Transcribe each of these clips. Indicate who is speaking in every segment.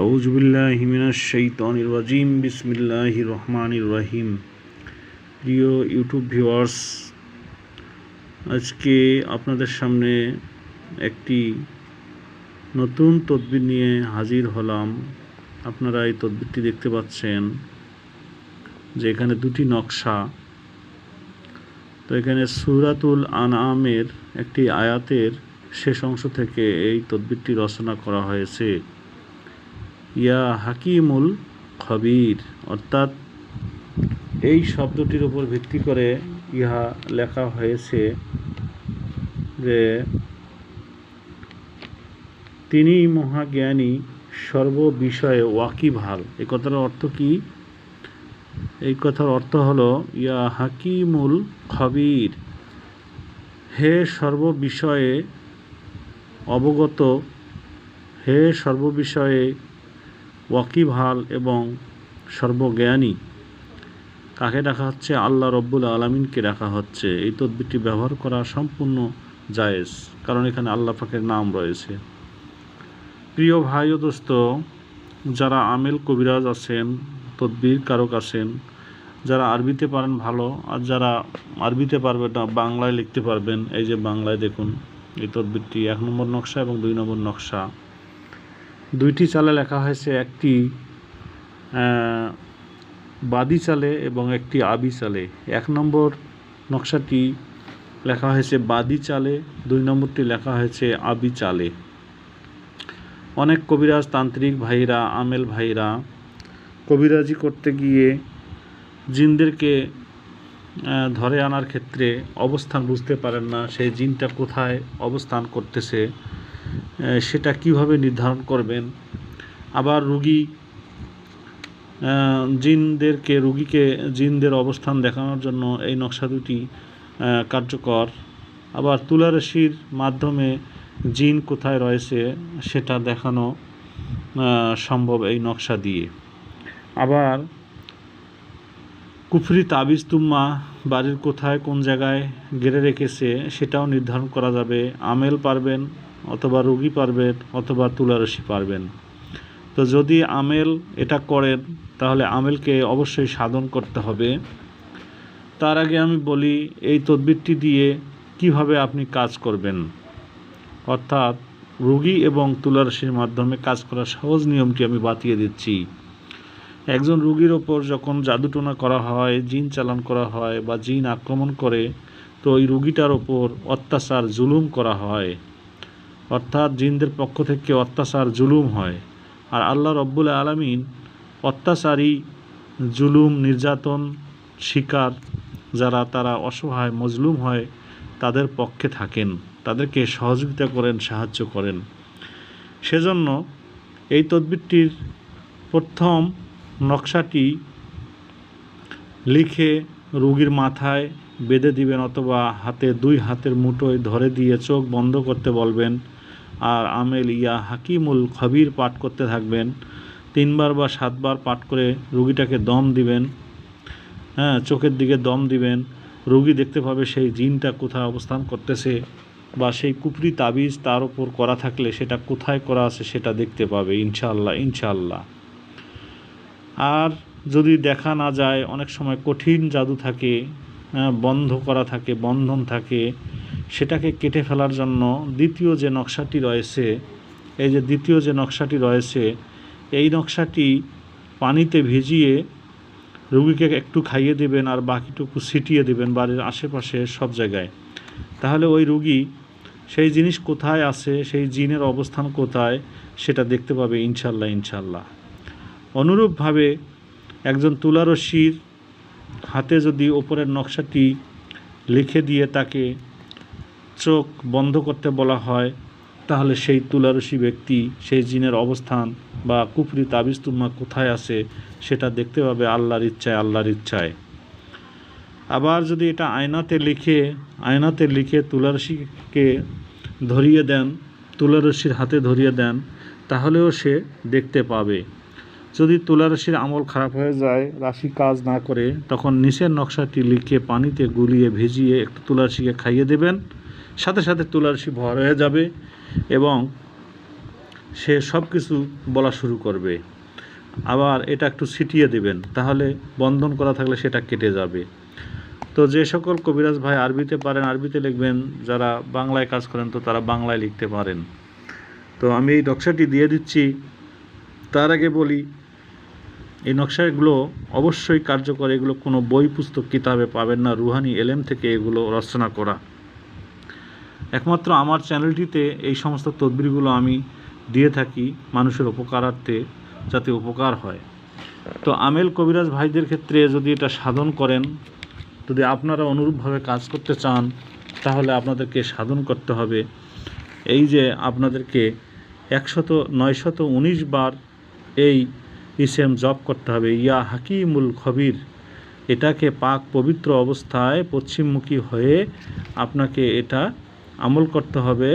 Speaker 1: আউযু বিল্লাহি মিনাশ শাইতানির রাজিম। বিসমিল্লাহির রহমানির রহিম। প্রিয় ইউটিউব ভিউয়ার্স, আজকে আপনাদের সামনে একটি নতুন তদবির নিয়ে হাজির হলাম। আপনারা এই তদবিরটি দেখতে পাচ্ছেন যে এখানে দুটি নকশা। তো এখানে সূরাতুল আনআমের একটি আয়াতের শেষ অংশ থেকে এই তদবিরটি রচনা করা হয়েছে। ইয়া হাকিমুল খবির, অর্থাৎ এই শব্দটির উপর ভিত্তি করে ইহা লেখা হয়েছে যে তিনি মহাজ্ঞানী, সর্ববিষয়ে ওয়াকিবহাল। এই কথার অর্থ কি? এই কথার অর্থ হলো ইয়া হাকিমুল খবির, হে সর্ববিষয়ে অবগত, হে সর্ববিষয়ে ওয়াকিবহাল এবং সর্বজ্ঞানী। কাকে ডাকা হচ্ছে? আল্লাহ রব্বুল আলামিনকে ডাকা হচ্ছে। এই তদবিরটি ব্যবহার করা সম্পূর্ণ জায়েজ, কারণ এখানে আল্লাহ পাকের নাম রয়েছে। প্রিয় ভাই ও দোস্ত, যারা আমেল কবিরাজ আছেন, তদবির কারক আছেন, যারা আরবিতে পারেন ভালো, আর যারা আরবিতে পারবেন না বাংলায় লিখতে পারবেন, এই যে বাংলায় দেখুন এই তদবিরটি 1 নম্বর নকশা এবং 2 নম্বর নকশা, দুইটি চালে লেখা হয়েছে। একটি বাদি চালে এবং একটি আবি চালে। 1 নম্বর নকশাটি লেখা হয়েছে বাদি চালে, 2 নম্বরটি লেখা হয়েছে আবি চালে। অনেক কবিরাজ তান্ত্রিক ভাইরা, আমেল ভাইরা কবিরাজি করতে গিয়ে জিনদেরকে ধরে আনার ক্ষেত্রে অবস্থান বুঝতে পারেন না। সেই জিনটা কোথায় অবস্থান করতেছে সেটা কিভাবে নির্ধারণ করবেন। আবার রুগীকে জিনদের অবস্থান দেখানোর জন্য এই নকশা দুটি কার্যকর। আবার তুলারাশির মাধ্যমে জিন কোথায় রয়েছে সেটা দেখানো সম্ভব এই নকশা দিয়ে। আবার কুফরি তাবিজ তুম্মা বাড়ির কোথায় কোন জায়গায় গেড়ে রেখেছে সেটাও নির্ধারণ করা যাবে। আমেল পারবেন, অথবা রুগী পারবেন, অথবা তুলারাশি পারবেন। তো যদি আমেল এটা করেন তাহলে আমেলকে অবশ্যই সাধন করতে হবে। তার আগে আমি বলি এই তদবিরটি দিয়ে কিভাবে আপনি কাজ করবেন, অর্থাৎ রোগী এবং তুলারাশির মাধ্যমে কাজ করার সহজ নিয়মটি আমি বাতিয়ে দিচ্ছি। একজন রোগীর ওপর যখন জাদুটোনা করা হয়, জিন চালান করা হয় বা জিন আক্রমণ করে, তো ওই রোগীটার ওপর অত্যাচার জুলুম করা হয়, অর্থাৎ জিনদের পক্ষ থেকে অত্যাচার জুলুম হয়। আর আল্লাহ রব্বুল আলামিন অত্যাচারী, জুলুম, নির্যাতন শিকার যারা, তারা অসহায় মজলুম হয়, তাদের পক্ষে থাকেন, তাদেরকে সহযোগিতা করেন, সাহায্য করেন। সেজন্য এই তদবিরটির প্রথম নকশাটি লিখে রোগীর মাথায় বেঁধে দিবেন, অথবা হাতে 2 হাতের মুঠোয় ধরে দিয়ে চোখ বন্ধ করতে বলবেন। আর আমেল ইয়া হাকিমুল খবির পাঠ করতে থাকবেন। 3 বার বা 7 বার পাঠ করে রুগীটাকে দম দিবেন। চোখের দিকে দম দিবেন। রুগী দেখতে পাবে সেই জিনটা কোথায় অবস্থান করতেছে, বা সেই কুফরি তাবিজ তার উপর করা থাকলে সেটা কোথায় করা আছে সেটা দেখতে পাবে ইনশাআল্লাহ। আর যদি দেখা না যায়, অনেক সময় কঠিন জাদু থাকে, বন্ধ করা থাকে, বন্ধন থাকে, সেটাকে কেটে ফেলার জন্য দ্বিতীয় যে নকশাটি রয়েছে, এই যে দ্বিতীয় যে নকশাটি রয়েছে, এই নকশাটি পানিতে ভিজিয়ে রোগীকে একটু খাইয়ে দেবেন আর বাকিটুকু ছিটিয়ে দেবেন বাড়ির আশেপাশে সব জায়গায়। তাহলে ওই রোগী সেই জিনিস কোথায় আছে, সেই জিনের অবস্থান কোথায় সেটা দেখতে পাবে ইনশাআল্লাহ। অনুরূপভাবে একজন তুলারশির হাতে যদি ওপরের নকশাটি লিখে দিয়ে তাকে চোখ বন্ধ করতে বলা হয়, তাহলে সেই তুলারশি ব্যক্তি সেই জিনের অবস্থান বা কুফরি তাবিজ তুম্মা কোথায় আছে সেটা দেখতে পাবে আল্লাহর ইচ্ছায়। আবার যদি এটা আয়নাতে লিখে তুলারশিকে ধরিয়ে দেন, তুলারশির হাতে ধরিয়ে দেন, তাহলেও সে দেখতে পাবে। যদি তুলারাশির আমল খারাপ হয়ে যায়, রাশি কাজ না করে, তখন নিচের নকশাটি লিখে পানিতে গুলিয়ে ভিজিয়ে একটু তুলারাশিকে খাইয়ে দেবেন, সাথে সাথে তুলারাশি ভর হয়ে যাবে এবং সে সব কিছু বলা শুরু করবে। আবার এটা একটু ছিটিয়ে দেবেন, তাহলে বন্ধন করা থাকলে সেটা কেটে যাবে। তো যে সকল কবিরাজ ভাই আরবিতে পারেন আরবিতে লিখবেন, যারা বাংলায় কাজ করেন তো তারা বাংলায় লিখতে পারেন। তো আমি এই নকশাটি দিয়ে দিচ্ছি। তার আগে বলি, এই নকশাগুলো অবশ্যই কার্যকর। এগুলো কোনো বই পুস্তক কিতাবে পাবেন না, রুহানি এলেম থেকে এগুলো রচনা করা। একমাত্র আমার চ্যানেলটিতে এই সমস্ত তদবিরগুলো আমি দিয়ে থাকি মানুষের উপকারার্থে, যাতে উপকার হয়। তো আমেল কবিরাজ ভাইদের ক্ষেত্রে যদি এটা সাধন করেন, যদি আপনারা অনুরূপভাবে কাজ করতে চান, তাহলে আপনাদেরকে সাধন করতে হবে। এই যে আপনাদেরকে 919 বার এই ইসেম জপ করতে হবে, ইয়া হাকিমুল খবির। এটাকে পাক পবিত্র অবস্থায় পশ্চিমমুখী হয়ে আপনাকে এটা আমল করতে হবে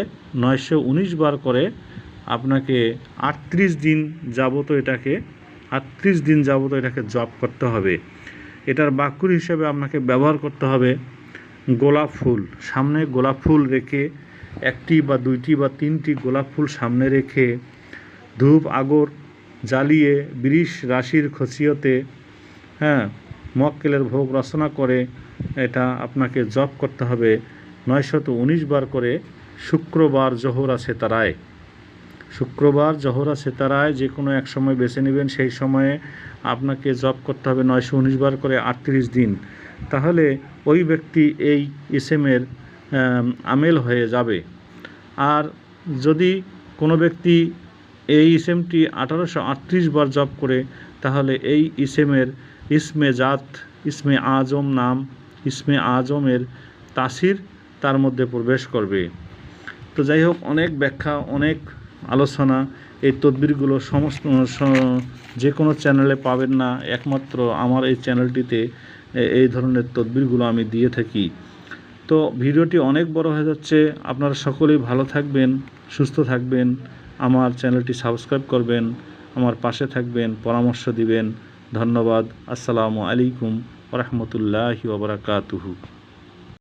Speaker 1: 919 বার করে। আপনাকে 38 দিন যাবত এটাকে জপ করতে হবে। এটার বাক্যুর হিসেবে আপনাকে ব্যবহার করতে হবে গোলাপ ফুল। সামনে গোলাপ ফুল রেখে, একটি বা দুইটি বা তিনটি গোলাপ ফুল সামনে রেখে ধূপ আগর জ্বালিয়ে 20 রাশির খসিয়তে মক্কেলের ভোগ রচনা করে এটা আপনাকে জপ করতে হবে 919 বার করে। শুক্রবার জোহরা সেতারায় যে কোনো এক সময় বেছে নেবেন, সেই সময়ে আপনাকে জপ করতে হবে 919 বার করে 38 দিন। তাহলে ওই ব্যক্তি এই ইসেমের আমেল হয়ে যাবে। আর যদি কোনো ব্যক্তি এই ইসেমটি 1838 বার জপ করে, তাহলে এই ইসেমের ইসমে আজম নাম, ইসমে আজমের তাসির তার মধ্যে প্রবেশ করবে। তো যাই হোক, অনেক ব্যাখ্যা, অনেক আলোচনা। এই তদবিরগুলো সমস্ত যে কোনো চ্যানেলে পাবেন না, একমাত্র আমার এই চ্যানেলটিতে এই ধরনের তদবিরগুলো আমি দিয়ে থাকি। তো ভিডিওটি অনেক বড় হয়ে যাচ্ছে। আপনারা সকলেই ভালো থাকবেন, সুস্থ থাকবেন, আমার চ্যানেলটি সাবস্ক্রাইব করবেন, আমার পাশে থাকবেন, পরামর্শ দিবেন। ধন্যবাদ। আসসালামু আলাইকুম ওয়া রাহমাতুল্লাহি ওয়া বারাকাতুহু।